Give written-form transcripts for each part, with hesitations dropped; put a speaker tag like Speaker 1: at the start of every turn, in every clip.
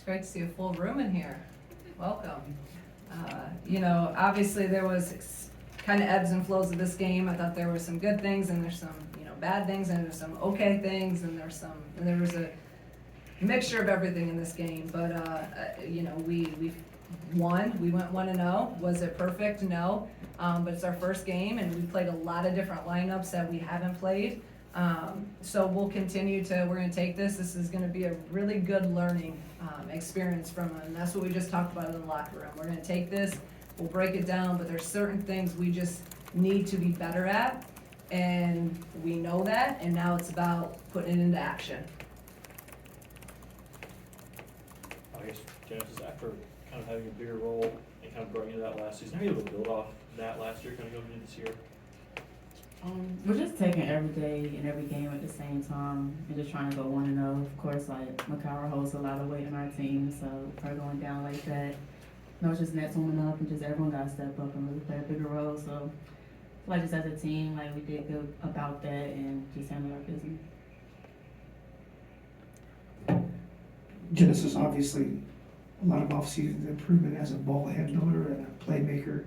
Speaker 1: great to see a full room in here. Welcome. Obviously there was kind of ebbs and flows of this game. I thought there were some good things and there's some, bad things and there's some okay things and there was a mixture of everything in this game. But, we won. We went 1-0. Was it perfect? No. But it's our first game and we played a lot of different lineups that we haven't played. So we're going to take this. This is going to be a really good learning experience from it. And that's what we just talked about in the locker room. We're going to take this, we'll break it down, but there's certain things we just need to be better at. And we know that, and now it's about putting it into action.
Speaker 2: I guess, Genesis, after kind of having a bigger role and kind of growing into that last season, are you able to build off that last year, kind of going into this year?
Speaker 3: We're just taking every day and every game at the same time and just trying to go 1-0. Of course, like, McCower holds a lot of weight in our team, so her going down like that, it's just Nets warming up and just everyone got to step up and really play a bigger role. So, like, just as a team, like, we did good about that and just handle our business.
Speaker 4: Genesis, obviously, a lot of offseason improvement as a ball handler and a playmaker.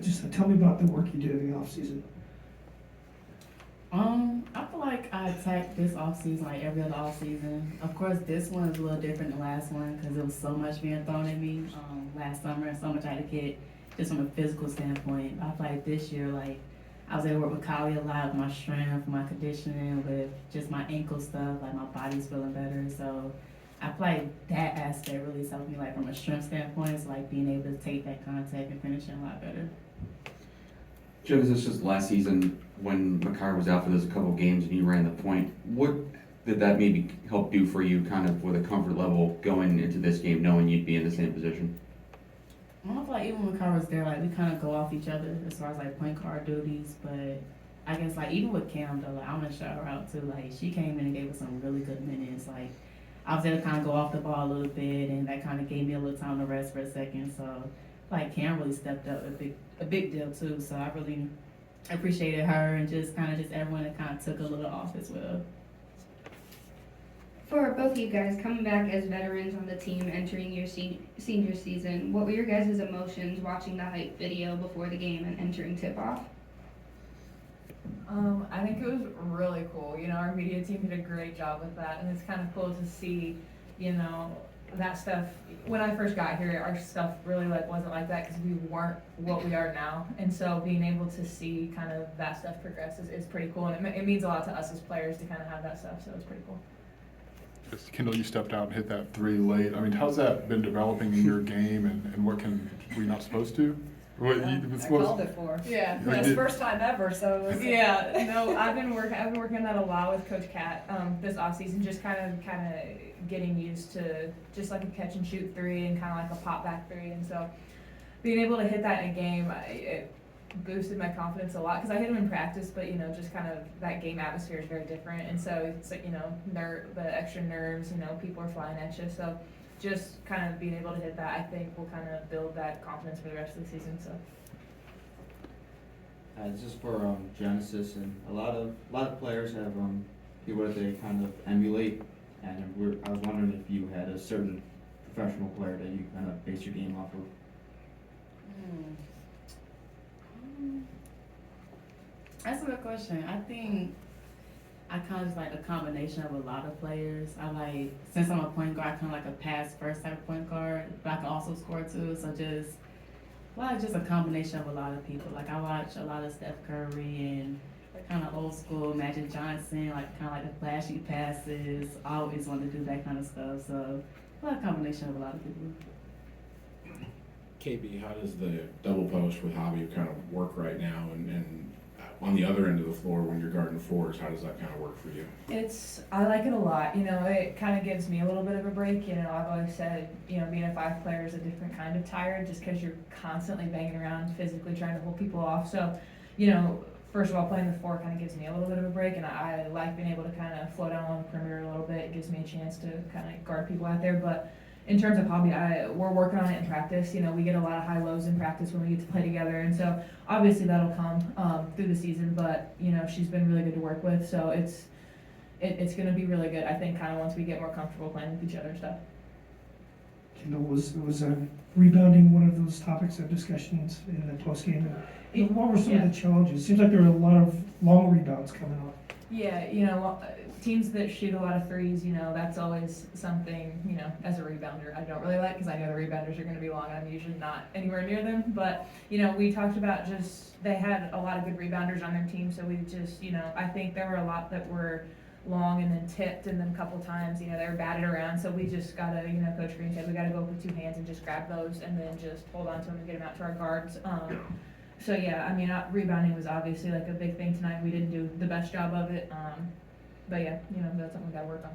Speaker 4: Just tell me about the work you did in the offseason.
Speaker 3: I feel like I attacked this offseason like every other offseason. Of course, this one is a little different than the last one because there was so much being thrown at me last summer and so much I had to get just from a physical standpoint. I feel like this year, like, I was able to work with Kylie a lot with my strength, my conditioning, with just my ankle stuff, like my body's feeling better. So I feel like that aspect really helped me, like, from a strength standpoint. It's like being able to take that contact and finishing a lot better.
Speaker 5: Genesis, just last season when McCarr was out for those couple games and you ran the point, what did that maybe help do for you kind of with a comfort level going into this game knowing you'd be in the same position?
Speaker 3: I feel like even when McCarr was there, like, we kind of go off each other as far as like point guard duties, but I guess like even with Cam though, like, I'm gonna shout her out too. Like, she came in and gave us some really good minutes. Like, I was able to kind of go off the ball a little bit and that kind of gave me a little time to rest for a second. So like Cam really stepped up a big deal too. So I really appreciated her and just everyone that kind of took a little off as well.
Speaker 6: For both of you guys, coming back as veterans on the team, entering your senior season, what were your guys' emotions watching the hype video before the game and entering tip-off?
Speaker 7: I think it was really cool. Our media team did a great job with that, and it's kind of cool to see, that stuff. When I first got here, our stuff really wasn't like that because we weren't what we are now, and so being able to see kind of that stuff progress is pretty cool, and it means a lot to us as players to kind of have that stuff. So it's pretty cool.
Speaker 8: Kendall, you stepped out and hit that three late. I mean, how's that been developing in your game, and what were you not supposed to?
Speaker 1: I called it for.
Speaker 7: Yeah.
Speaker 1: It's first time ever, so it was,
Speaker 7: Yeah, no, I've been working on that a lot with Coach Kat this offseason, just kind of getting used to just like a catch and shoot three and kind of like a pop back three, and so being able to hit that in a game, it boosted my confidence a lot because I hit them in practice, but just kind of that game atmosphere is very different, and so it's like the extra nerves, people are flying at you, so just kind of being able to hit that, I think, will kind of build that confidence for the rest of the season. So.
Speaker 9: This is for Genesis, and a lot of players have people that they kind of emulate, and I was wondering if you had a certain professional player that you kind of base your game off of.
Speaker 3: That's a good question. I think I kind of just like a combination of a lot of players. Since I'm a point guard, I kind of like a pass first type of point guard, but I can also score too. So just a combination of a lot of people. Like, I watch a lot of Steph Curry and kind of old school Magic Johnson, like kind of like the flashy passes. I always wanted to do that kind of stuff. So a combination of a lot of people.
Speaker 10: KB, how does the double post with Hobby kind of work right now, and on the other end of the floor when you're guarding fours, how does that kind of work for you?
Speaker 7: I like it a lot. It kind of gives me a little bit of a break. I've always said, being a five player is a different kind of tired just because you're constantly banging around physically trying to hold people off. So, first of all, playing the four kind of gives me a little bit of a break, and I like being able to kind of flow down on the perimeter a little bit. It gives me a chance to kind of guard people out there. But in terms of Hobby, we're working on it in practice. We get a lot of high lows in practice when we get to play together, and so obviously that'll come through the season. But she's been really good to work with, so it's going to be really good. I think kind of once we get more comfortable playing with each other and stuff.
Speaker 4: Kendall, was rebounding one of those topics of discussions in the postgame? And what were some of the challenges? Seems like there were a lot of long rebounds coming off.
Speaker 7: Yeah, you know, teams that shoot a lot of threes, you know, that's always something, you know, as a rebounder, I don't really like, because I know the rebounders are going to be long, and I'm usually not anywhere near them. But, you know, we talked about just, they had a lot of good rebounders on their team, so we just, you know, I think there were a lot that were long and then tipped, and then a couple times, you know, they were batted around. So we just got to, you know, Coach Green said, we got to go up with two hands and just grab those and then just hold on to them and get them out to our guards. So yeah, I mean, rebounding was obviously like a big thing tonight. We didn't do the best job of it. But yeah, you know, that's something we gotta work on.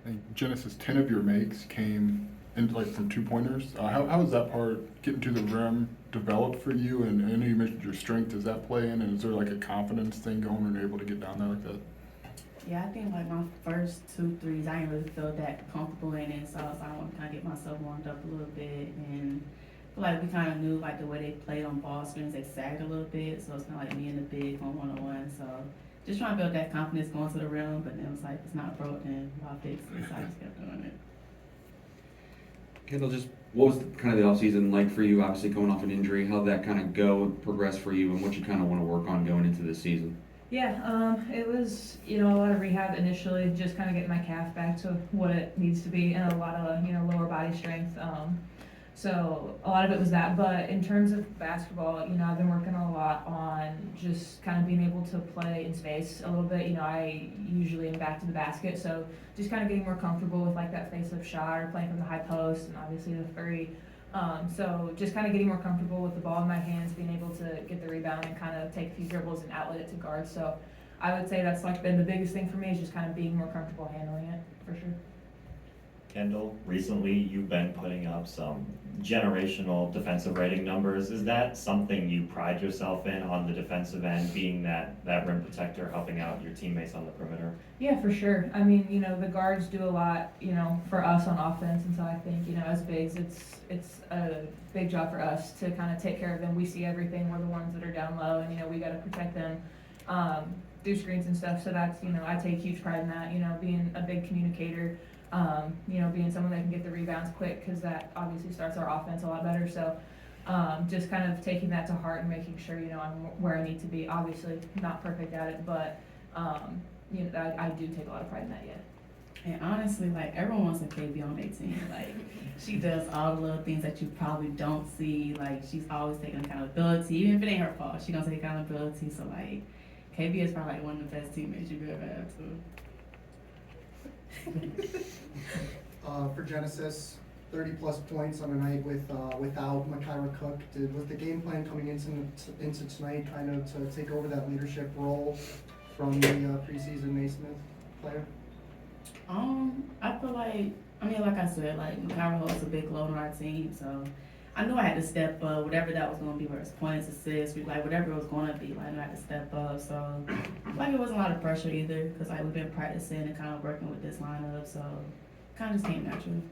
Speaker 8: And Genesis, 10 of your makes came in like from 2-pointers. How was that part, getting to the rim, developed for you? And I know you mentioned your strength. Does that play in? And is there like a confidence thing going and you're able to get down there like that?
Speaker 3: Yeah, I think like my first 2 threes, I didn't really feel that comfortable in it, so I want to kind of get myself warmed up a little bit. And I feel like we kind of knew like the way they played on ball screens, they sagged a little bit, so it's kind of like me and the big on 1-on-1. So just trying to build that confidence going to the rim, but then it was like, it's not broke, then I'll fix it, so I just kept doing it.
Speaker 5: Kendall, just what was kind of the offseason like for you, obviously coming off an injury? How'd that kind of go, progress for you, and what you kind of want to work on going into this season?
Speaker 7: Yeah, it was, you know, a lot of rehab initially, just kind of getting my calf back to what it needs to be, and a lot of, you know, lower body strength. So a lot of it was that, but in terms of basketball, you know, I've been working a lot on just kind of being able to play in space a little bit. You know, I usually am back to the basket, so just kind of getting more comfortable with like that face-up shot or playing from the high post and obviously the three. So just kind of getting more comfortable with the ball in my hands, being able to get the rebound and kind of take a few dribbles and outlet it to guards. So I would say that's like been the biggest thing for me, is just kind of being more comfortable handling it, for sure.
Speaker 11: Kendall, recently you've been putting up some generational defensive rating numbers. Is that something you pride yourself in on the defensive end, being that rim protector, helping out your teammates on the perimeter?
Speaker 7: Yeah, for sure. I mean, you know, the guards do a lot, you know, for us on offense, and so I think, you know, as bigs, it's a big job for us to kind of take care of them. We see everything. We're the ones that are down low, and, you know, we got to protect them through screens and stuff. So that's, you know, I take huge pride in that, you know, being a big communicator. You know, being someone that can get the rebounds quick, because that obviously starts our offense a lot better. So just kind of taking that to heart and making sure, you know, I'm where I need to be. Obviously not perfect at it, but you know, I do take a lot of pride in that, yeah.
Speaker 3: And honestly, like, everyone wants a KB on their team. Like, she does all the little things that you probably don't see. Like, she's always taking accountability, even if it ain't her fault. She gonna take accountability. So like, KB is probably like one of the best teammates you could ever have too.
Speaker 12: For Genesis, 30-plus points on a night without Makira Cook. Was the game plan coming into tonight kind of to take over that leadership role from the preseason Naismith player?
Speaker 3: I feel like, I mean, like I said, like, Makira holds a big load on our team, so I knew I had to step up, whatever that was going to be, whether it's points, assists, like, whatever it was going to be, like, I knew I had to step up. So like, it wasn't a lot of pressure either, because like, we've been practicing and kind of working with this lineup, so kind of just came naturally.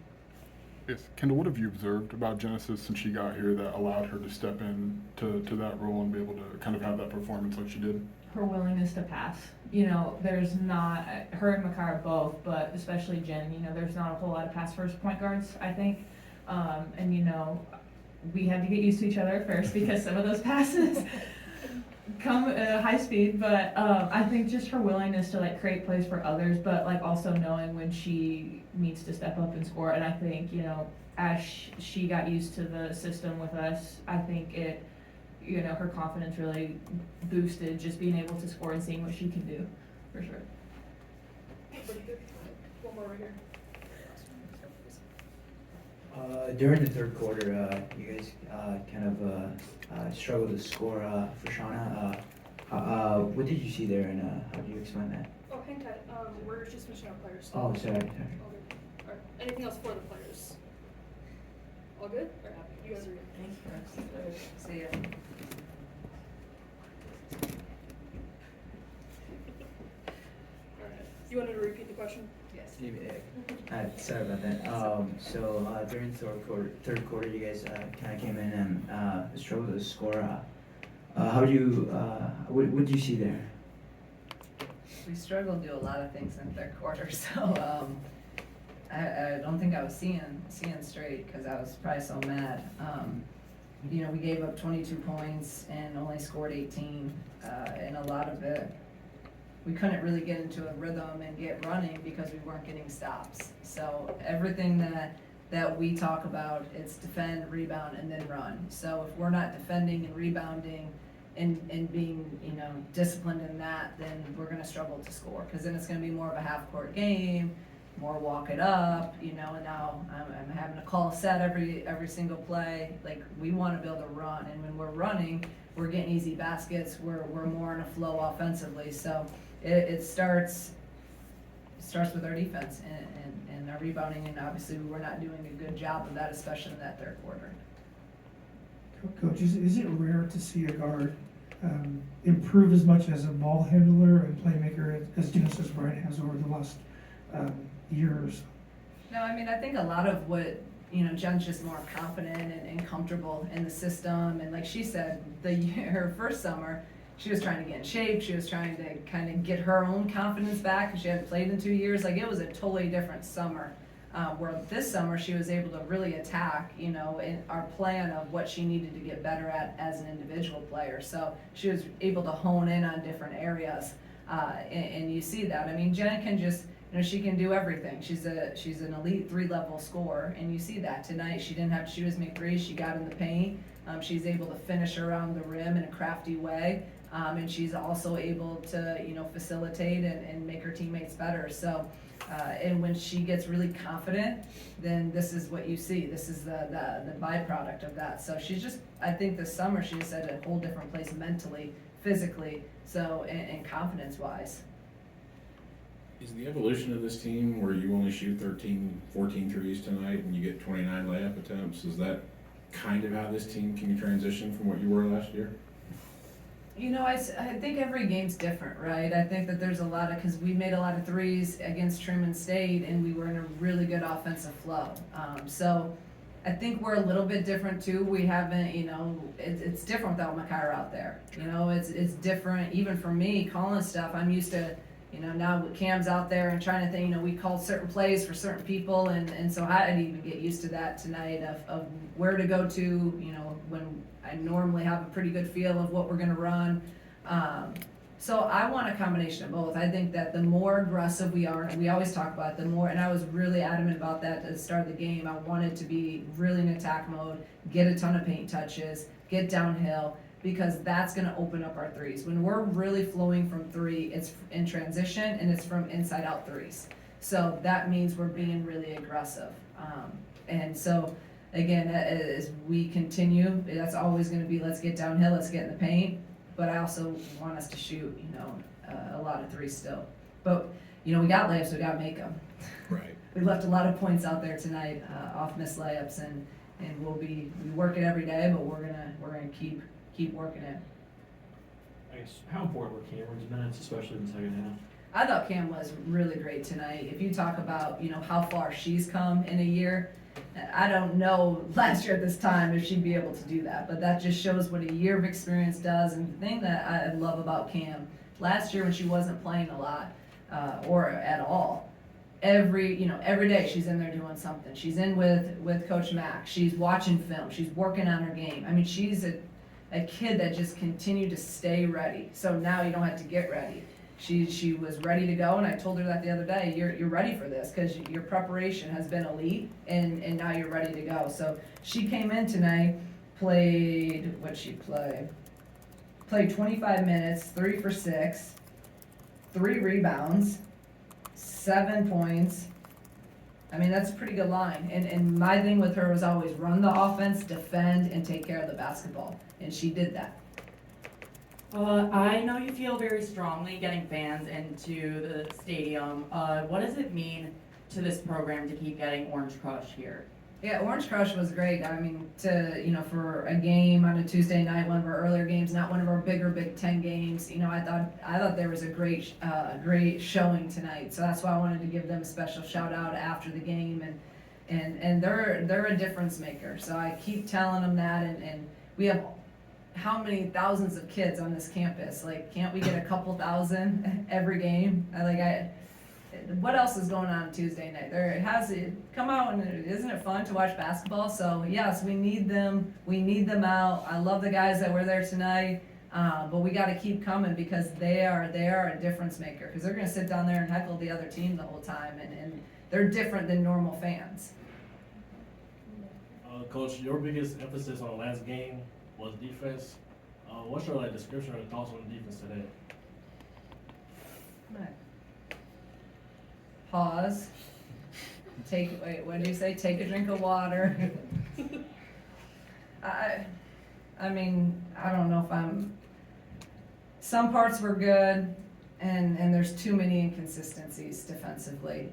Speaker 8: Yes, Kendall, what have you observed about Genesis since she got here that allowed her to step in to that role and be able to kind of have that performance like she did?
Speaker 7: Her willingness to pass. You know, there's not, her and Makira both, but especially Jen, you know, there's not a whole lot of pass first point guards, I think. And you know, we had to get used to each other at first, because some of those passes come at high speed, but I think just her willingness to like create plays for others, but like also knowing when she needs to step up and score. And I think, you know, as she got used to the system with us, I think it, you know, her confidence really boosted, just being able to score and seeing what she can do, for sure.
Speaker 13: One more right here.
Speaker 14: During the third quarter, you guys kind of struggled to score for Shauna. What did you see there, and how do you explain that?
Speaker 13: Oh, hang tight. We're just finishing our players.
Speaker 14: Oh, sorry.
Speaker 13: All good. All right. Anything else for the players? All good? Or happy? You guys are good.
Speaker 1: Thanks for see ya.
Speaker 13: All right. You wanted to repeat the question?
Speaker 1: Yes.
Speaker 14: Sorry about that. So during third quarter, you guys kind of came in and struggled to score. How do you? What did you see there?
Speaker 1: We struggled to do a lot of things in the third quarter, so I don't think I was seeing straight because I was probably so mad. You know, we gave up 22 points and only scored 18, and a lot of it, we couldn't really get into a rhythm and get running because we weren't getting stops. So everything that we talk about, it's defend, rebound, and then run. So if we're not defending and rebounding and being, you know, disciplined in that, then we're gonna struggle to score, because then it's gonna be more of a half-court game, more walk it up, you know, and now I'm having to call a set every single play. Like, we wanna be able to run, and when we're running, we're getting easy baskets, we're more in a flow offensively, so it starts with our defense and our rebounding, and obviously we're not doing a good job of that, especially in that third quarter.
Speaker 4: Coach, is it rare to see a guard improve as much as a ball handler and playmaker as Genesis Bryant has over the last year or so?
Speaker 1: No, I mean, I think a lot of what, you know, Jen's just more confident and comfortable in the system, and like she said, her first summer, she was trying to get in shape, she was trying to kind of get her own confidence back, because she hadn't played in 2 years. Like, it was a totally different summer. Where this summer she was able to really attack, you know, in our plan of what she needed to get better at as an individual player. So she was able to hone in on different areas, and you see that. I mean, Jen can just, you know, she can do everything. She's an elite 3-level scorer, and you see that tonight. She didn't have to shoot as many threes. She got in the paint. She's able to finish around the rim in a crafty way, and she's also able to, you know, facilitate and make her teammates better. So. And when she gets really confident, then this is what you see. This is the byproduct of that. So she's just, I think this summer she just at a whole different place mentally, physically, so, and confidence-wise.
Speaker 10: Is the evolution of this team where you only shoot 13, 14 threes tonight and you get 29 layup attempts, is that kind of how this team can transition from what you were last year?
Speaker 1: You know, I think every game's different, right? I think that there's a lot of, because we made a lot of threes against Truman State and we were in a really good offensive flow. So I think we're a little bit different too. We haven't, you know, it's different without Makira out there. You know, it's different. Even for me, calling stuff, I'm used to, you know, now Cam's out there and trying to think, you know, we called certain plays for certain people, and so I didn't even get used to that tonight of where to go to, you know, when I normally have a pretty good feel of what we're gonna run. So I want a combination of both. I think that the more aggressive we are, and we always talk about it, the more, and I was really adamant about that at the start of the game. I wanted to be really in attack mode, get a ton of paint touches, get downhill, because that's gonna open up our threes. When we're really flowing from three, it's in transition and it's from inside out threes. So that means we're being really aggressive. And so again, as we continue, that's always gonna be, let's get downhill, let's get in the paint. But I also want us to shoot, you know, a lot of threes still. But, you know, we got layups, so we gotta make them.
Speaker 10: Right.
Speaker 1: We left a lot of points out there tonight, off missed layups, and we work it every day, but we're gonna keep working it.
Speaker 2: I guess, how important were Cameron's minutes, especially in the second half?
Speaker 1: I thought Cam was really great tonight. If you talk about, you know, how far she's come in a year, I don't know last year at this time if she'd be able to do that, but that just shows what a year of experience does. And the thing that I love about Cam, last year when she wasn't playing a lot, or at all, every day she's in there doing something. She's in with Coach Mack. She's watching film. She's working on her game. I mean, she's a kid that just continued to stay ready. So now you don't have to get ready. She was ready to go, and I told her that the other day. You're ready for this because your preparation has been elite, and now you're ready to go. So she came in tonight, played 25 minutes, 3 for 6, 3 rebounds, 7 points. I mean, that's a pretty good line. And my thing with her was always run the offense, defend, and take care of the basketball, and she did that.
Speaker 15: I know you feel very strongly getting fans into the stadium. What does it mean to this program to keep getting Orange Crush here?
Speaker 1: Yeah, Orange Crush was great. I mean, for a game on a Tuesday night, one of our earlier games, not one of our bigger Big Ten games. You know, I thought there was a great showing tonight. So that's why I wanted to give them a special shout out after the game, and they're a difference maker. So I keep telling them that, and we have how many thousands of kids on this campus? Like, can't we get a couple thousand every game? what else is going on Tuesday night? There has it come out, and isn't it fun to watch basketball? So yes, we need them. We need them out. I love the guys that were there tonight, but we got to keep coming because they are a difference maker. Because they're going to sit down there and heckle the other team the whole time, and they're different than normal fans.
Speaker 16: Coach, your biggest emphasis on the last game was defense. What's your description or thoughts on the defense today?
Speaker 1: Pause. What did you say? Take a drink of water. I mean, I don't know if some parts were good, and there's too many inconsistencies defensively.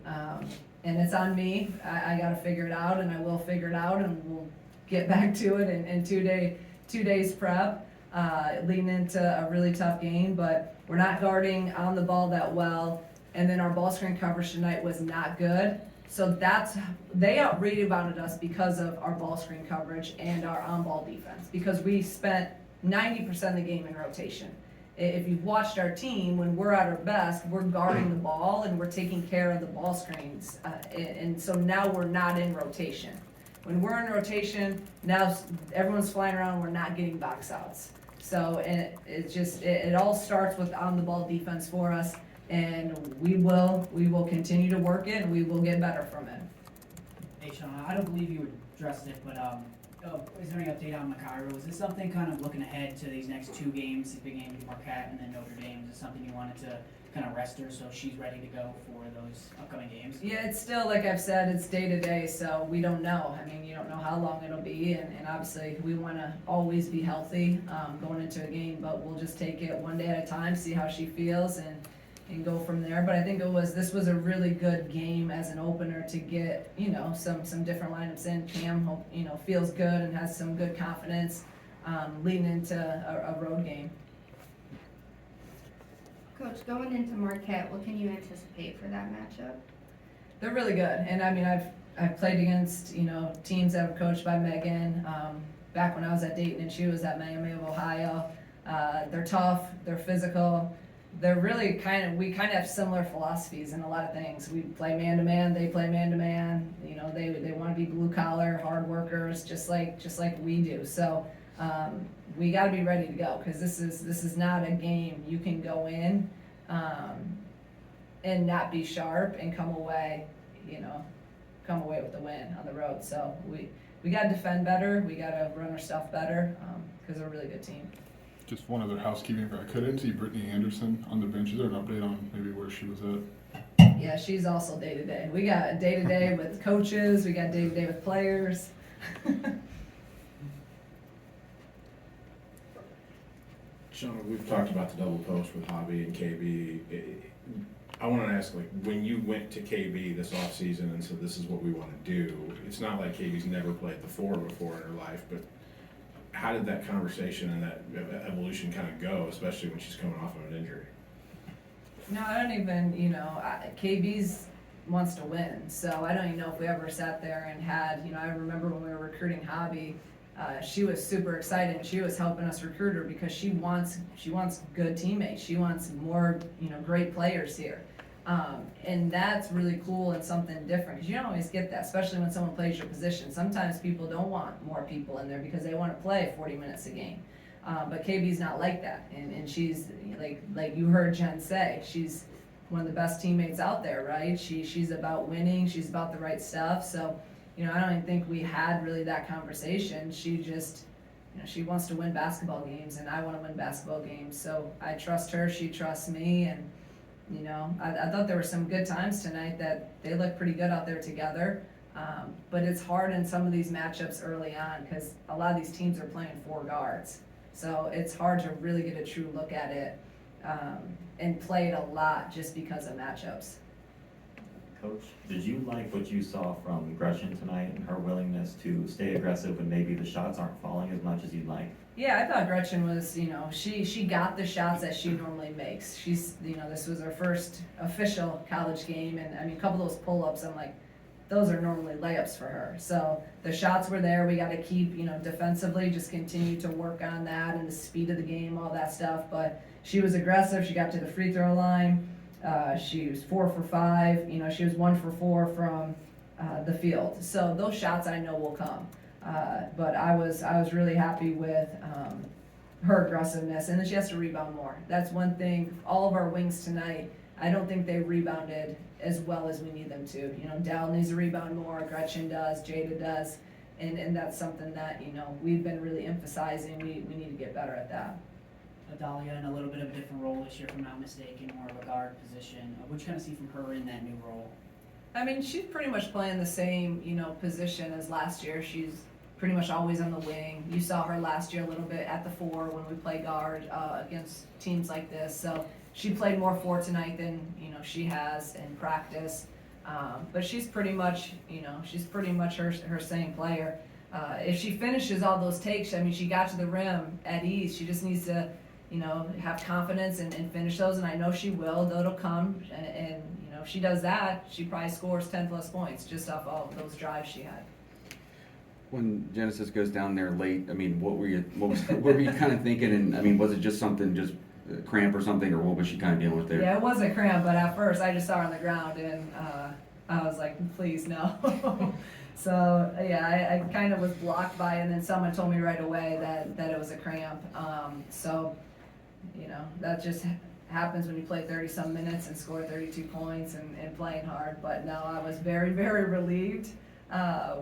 Speaker 1: And it's on me. I got to figure it out, and I will figure it out, and we'll get back to it in 2 days prep, leading into a really tough game. But we're not guarding on the ball that well, and then our ball screen coverage tonight was not good. So they out-rebounded us because of our ball screen coverage and our on-ball defense, because we spent 90% of the game in rotation. If you've watched our team, when we're at our best, we're guarding the ball and we're taking care of the ball screens. And so now we're not in rotation. When we're in rotation, now everyone's flying around, we're not getting box outs. So it all starts with on the ball defense for us, and we will continue to work it, and we will get better from it.
Speaker 17: Hey Shauna, I don't believe you addressed it, but is there any update on Macairo? Is this something kind of looking ahead to these next 2 games, the big game with Marquette and then Notre Dame? Is it something you wanted to kind of rest her so she's ready to go for those upcoming games?
Speaker 1: Yeah, it's still, like I've said, it's day to day, so we don't know. I mean, you don't know how long it'll be, and obviously we want to always be healthy going into a game, but we'll just take it one day at a time, see how she feels, and go from there. But I think this was a really good game as an opener to get, some different lineups in. Cam, feels good and has some good confidence leading into a road game.
Speaker 6: Coach, going into Marquette, what can you anticipate for that matchup?
Speaker 1: They're really good, and I mean, I've played against teams that were coached by Megan back when I was at Dayton and she was at Miami of Ohio. They're tough, they're physical. They're really we kind of have similar philosophies in a lot of things. We play man to man, they play man to man. They want to be blue collar, hard workers, just like we do. So we got to be ready to go, because this is not a game you can go in and not be sharp and come away with the win on the road. So we got to defend better. We got to run our stuff better because they're a really good team.
Speaker 8: Just one other housekeeping. I couldn't see Brittany Anderson on the bench. Is there an update on maybe where she was at?
Speaker 1: Yeah, she's also day to day. We got day to day with coaches. We got day to day with players.
Speaker 10: Shauna, we've talked about the double post with Hobby and KB. I want to ask, when you went to KB this offseason and said this is what we want to do, it's not like KB's never played the 4 before in her life, but how did that conversation and that evolution kind of go, especially when she's coming off of an injury?
Speaker 1: No, I don't even, KB's wants to win, so I don't even know if we ever sat there and had, I remember when we were recruiting Hobby, she was super excited, and she was helping us recruit her because she wants good teammates. She wants more, great players here. And that's really cool and something different, because you don't always get that, especially when someone plays your position. Sometimes people don't want more people in there because they want to play 40 minutes a game. But KB's not like that, and she's like you heard Jen say, she's one of the best teammates out there, right? She's about winning, she's about the right stuff. So, I don't even think we had really that conversation. She just, she wants to win basketball games, and I want to win basketball games. So I trust her, she trusts me, and I thought there were some good times tonight that they looked pretty good out there together. But it's hard in some of these matchups early on because a lot of these teams are playing 4 guards. So it's hard to really get a true look at it and play it a lot just because of matchups.
Speaker 11: Coach, did you like what you saw from Gretchen tonight and her willingness to stay aggressive when maybe the shots aren't falling as much as you'd like?
Speaker 1: Yeah, I thought Gretchen was, she got the shots that she normally makes. She's, this was her first official college game, and I mean, a couple of those pull-ups, I'm like, those are normally layups for her. So the shots were there. We got to keep, defensively, just continue to work on that and the speed of the game, all that stuff. But she was aggressive. She got to the free throw line. She was 4 for 5. You know, she was 1 for 4 from the field. So those shots I know will come. But I was really happy with her aggressiveness, and then she has to rebound more. That's one thing. All of our wings tonight, I don't think they rebounded as well as we need them to. You know, Dal needs to rebound more. Gretchen does. Jada does. And that's something that, you know, we've been really emphasizing. We need to get better at that.
Speaker 17: Adalia in a little bit of a different role this year, if I'm not mistaken, more of a guard position. What you kind of see from her in that new role?
Speaker 1: I mean, she's pretty much playing the same, you know, position as last year. She's pretty much always on the wing. You saw her last year a little bit at the 4 when we play guard against teams like this. So she played more 4 tonight than, you know, she has in practice. But she's pretty much, you know, her same player. If she finishes all those takes, I mean, she got to the rim at ease. She just needs to, you know, have confidence and finish those, and I know she will. It'll come, and you know, if she does that, she probably scores 10 plus points just off all of those drives she had.
Speaker 5: When Genesis goes down there late, I mean, what were you kind of thinking? And I mean, was it just something, just a cramp or something, or what was she kind of dealing with there?
Speaker 1: Yeah, it was a cramp, but at first I just saw her on the ground, and I was like, please no. So yeah, I kind of was blocked by it, and then someone told me right away that it was a cramp. So, you know, that just happens when you play 30-some minutes and score 32 points and playing hard. But no, I was very, very relieved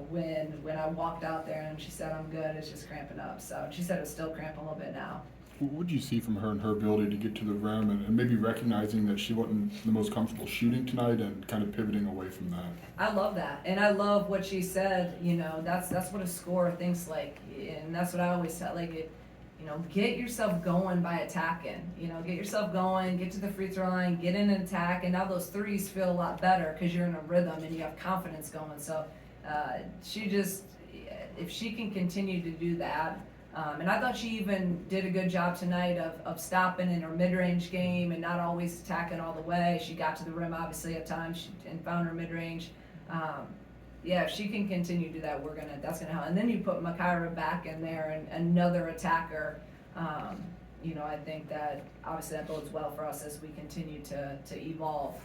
Speaker 1: when I walked out there and she said, I'm good, it's just cramping up. So she said it was still cramping a little bit now.
Speaker 8: What do you see from her and her ability to get to the rim and maybe recognizing that she wasn't the most comfortable shooting tonight and kind of pivoting away from that?
Speaker 1: I love that, and I love what she said. You know, that's what a scorer thinks like, and that's what I always tell. Like, you know, get yourself going by attacking. You know, get yourself going, get to the free throw line, get in an attack, and now those threes feel a lot better because you're in a rhythm and you have confidence going. So she just, if she can continue to do that. And I thought she even did a good job tonight of stopping in her mid-range game and not always attacking all the way. She got to the rim, obviously, at times and found her mid-range. Yeah, if she can continue to do that, that's gonna help. And then you put Makira back in there and another attacker. You know, I think that obviously that bodes well for us as we continue to evolve.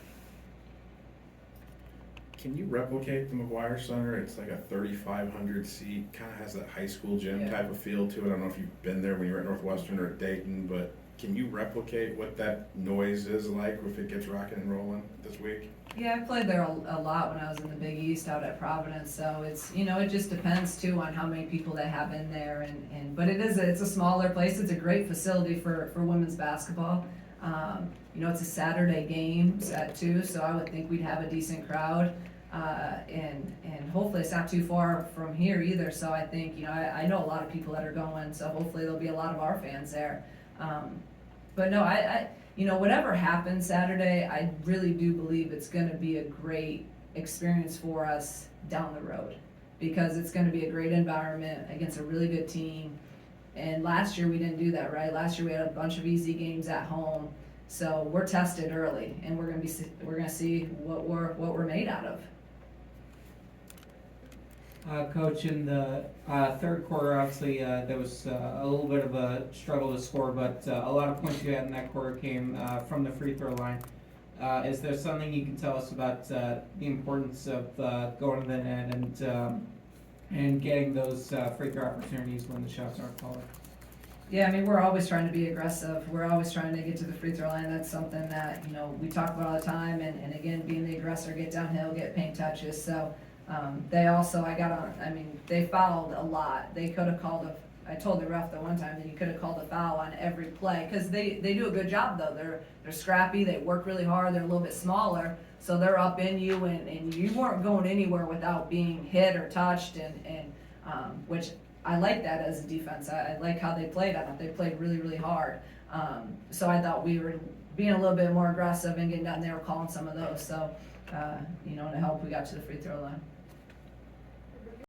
Speaker 10: Can you replicate the McGuire Center? It's like a 3,500 seat, kind of has that high school gym type of feel to it. I don't know if you've been there when you were at Northwestern or at Dayton, but can you replicate what that noise is like if it gets rocking and rolling this week?
Speaker 1: Yeah, I played there a lot when I was in the Big East out at Providence, so it's, you know, it just depends too on how many people they have in there, but it's a smaller place. It's a great facility for women's basketball. You know, it's a Saturday game at 2, so I would think we'd have a decent crowd. And hopefully it's not too far from here either, so I think, you know, I know a lot of people that are going, so hopefully there'll be a lot of our fans there. But no, you know, whatever happens Saturday, I really do believe it's going to be a great experience for us down the road, because it's going to be a great environment against a really good team. And last year we didn't do that, right? Last year we had a bunch of easy games at home, so we're tested early, and we're going to see what we're made out of.
Speaker 18: Coach, in the third quarter, obviously there was a little bit of a struggle to score, but a lot of points you had in that quarter came from the free throw line. Is there something you can tell us about the importance of going to the net and getting those free throw opportunities when the shots aren't falling?
Speaker 1: Yeah, I mean, we're always trying to be aggressive. We're always trying to get to the free throw line. That's something that, you know, we talk about all the time. And again, being the aggressor, get downhill, get paint touches. So they also, they fouled a lot. They could have called I told the ref the one time that he could have called a foul on every play, because they do a good job though. They're scrappy. They work really hard. They're a little bit smaller, so they're up in you, and you weren't going anywhere without being hit or touched, and which I like that as a defense. I like how they played. I thought they played really, really hard. So I thought we were being a little bit more aggressive and getting down there, calling some of those. So, you know, to help, we got to the free throw line.